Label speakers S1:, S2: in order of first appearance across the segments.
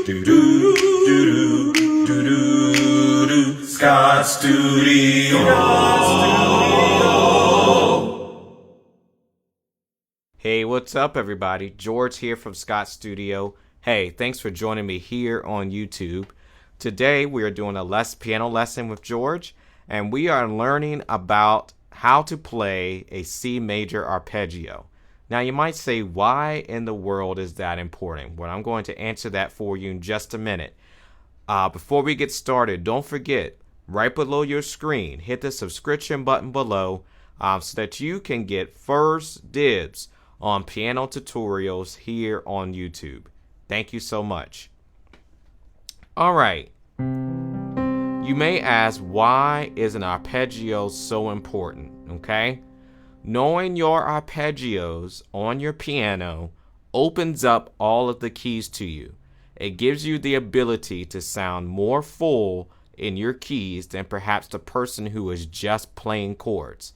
S1: Scott Studio.
S2: Hey, what's up, everybody? George here from Scott Studio. Hey, thanks for joining me here on YouTube. Today, we are doing a piano lesson with George, and we are learning about how to play a C major arpeggio. Now, you might say, why in the world is that important? Well, I'm going to answer that for you in just a minute. Before we get started, don't forget, right below your screen, hit the subscription button below so that you can get first dibs on piano tutorials here on YouTube. Thank you so much. All right. You may ask, why is an arpeggio so important? Okay. Knowing your arpeggios on your piano opens up all of the keys to you. It gives you the ability to sound more full in your keys than perhaps the person who is just playing chords.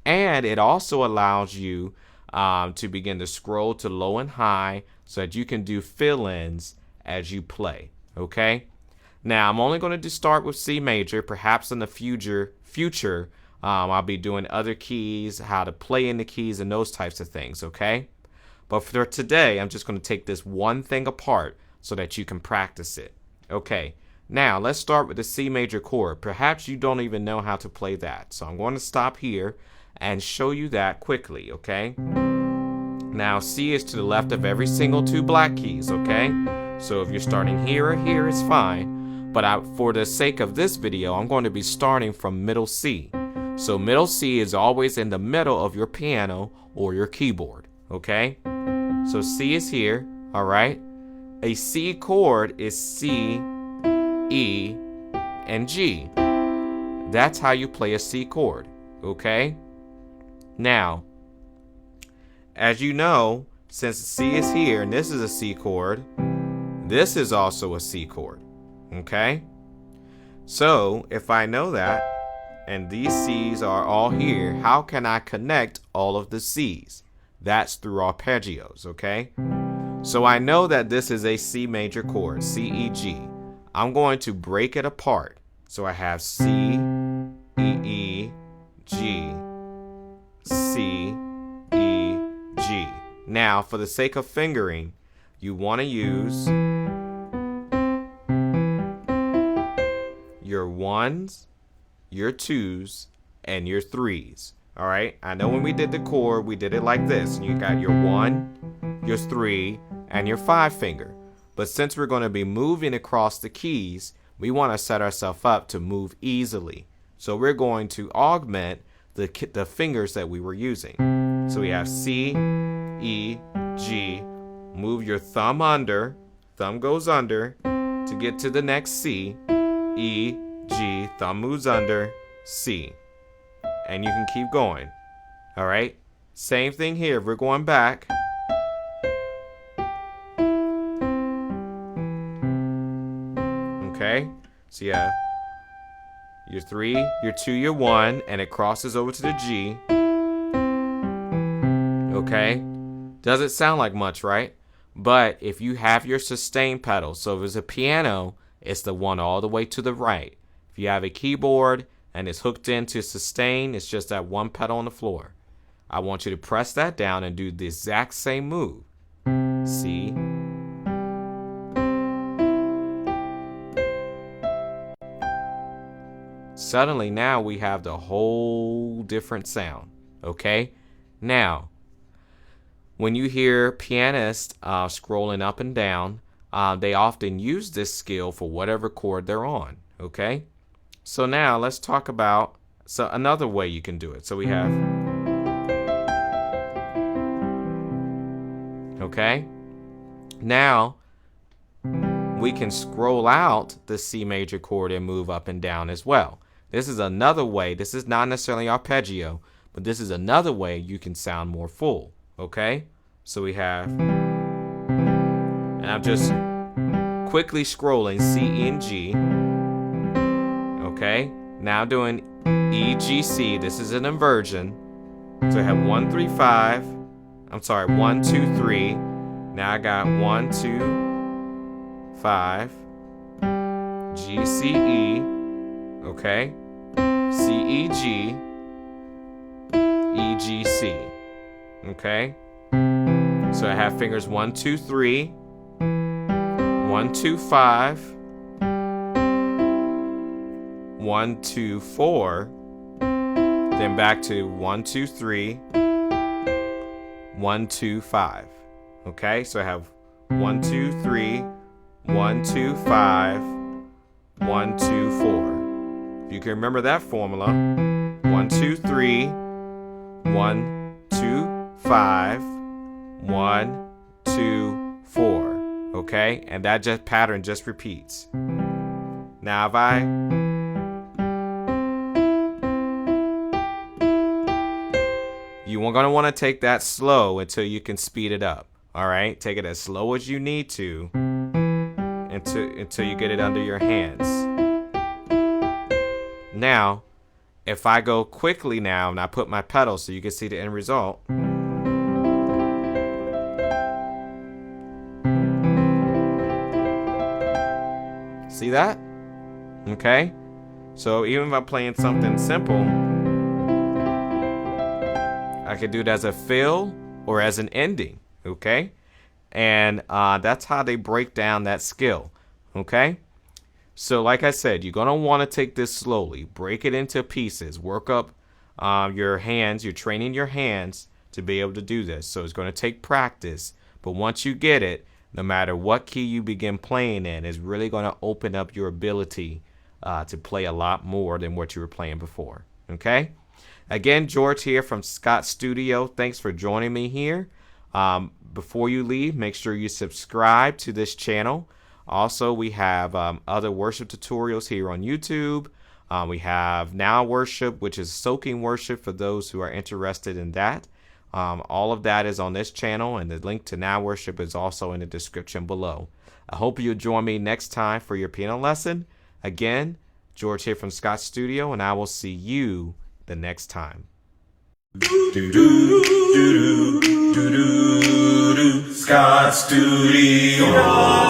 S2: And it also allows you to begin to scroll to low and high so that you can do fill-ins as you play. Okay? Now, I'm only going to start with C major. Perhaps in the future, I'll be doing other keys, how to play in the keys, and those types of things, okay? But for today, I'm just going to take this one thing apart so that you can practice it. Okay, now let's start with the C major chord. Perhaps you don't even know how to play that. So I'm going to stop here and show you that quickly, okay? Now, C is to the left of every single two black keys, okay? So if you're starting here or here, it's fine. But for the sake of this video, I'm going to be starting from middle C. So middle C is always in the middle of your piano or your keyboard, okay? So C is here, all right? A C chord is C, E, and G. That's how you play a C chord, okay? Now, as you know, since C is here and this is a C chord, this is also a C chord, okay? So if I know that, and these C's are all here, how can I connect all of the C's? That's through arpeggios, okay? So I know that this is a C major chord, C, E, G. I'm going to break it apart. So I have C, E, G, C, E, G. Now, for the sake of fingering, you want to use your ones, your twos, and your threes. All right, I know when we did the chord, we did it like this. You got your 1, your 3, and your 5 finger. But since we're going to be moving across the keys, we want to set ourselves up to move easily. So we're going to augment the fingers that we were using. So we have C, E, G. Move your thumb under. Thumb goes under to get to the next C. E, G, thumb moves under, C. And you can keep going. All right? Same thing here. If we're going back. Okay? So you have your 3, your 2, your 1, and it crosses over to the G. Okay? Doesn't sound like much, right? But if you have your sustain pedal, so if it's a piano, it's the one all the way to the right. If you have a keyboard and it's hooked into sustain, it's just that one pedal on the floor. I want you to press that down and do the exact same move. C. Suddenly now we have the whole different sound, okay? Now, when you hear pianists scrolling up and down, they often use this skill for whatever chord they're on, okay? So now let's talk about another way you can do it. So we have, okay? Now we can scroll out the C major chord and move up and down as well. This is another way. This is not necessarily arpeggio, but this is another way you can sound more full, okay? So we have, and I'm just quickly scrolling C, E, and G. Okay, now doing E, G, C. This is an inversion. So I have 1, 3, 5. I'm sorry, 1, 2, 3. Now I got 1, 2, 5, G, C, E, okay, C, E, G, E, G, C, okay. So I have fingers 1, 2, 3, 1, 2, 5, 1, 2, 4, then back to 1, 2, 3, 1, 2, 5. Okay, so I have 1, 2, 3, 1, 2, 5, 1, 2, 4. If you can remember that formula, 1, 2, 3, 1, 2, 5, 1, 2, 4. Okay, and that just pattern just repeats. Now if you're going to want to take that slow until you can speed it up. All right, take it as slow as you need to until you get it under your hands. Now, if I go quickly now and I put my pedal so you can see the end result. See that? Okay, so even if I'm playing something simple, I could do it as a fill or as an ending, okay? And that's how they break down that skill, okay? So like I said, you're going to want to take this slowly. Break it into pieces. Work up your hands. You're training your hands to be able to do this. So it's going to take practice. But once you get it, no matter what key you begin playing in, it's really going to open up your ability to play a lot more than what you were playing before, okay? Again, George here from Scott Studio. Thanks for joining me here. Before you leave, make sure you subscribe to this channel. Also, we have other worship tutorials here on YouTube. We have Now Worship, which is soaking worship for those who are interested in that. All of that is on this channel, and the link to Now Worship is also in the description below. I hope you'll join me next time for your piano lesson. Again, George here from Scott Studio, and I will see you the next time.
S1: Scott Studio.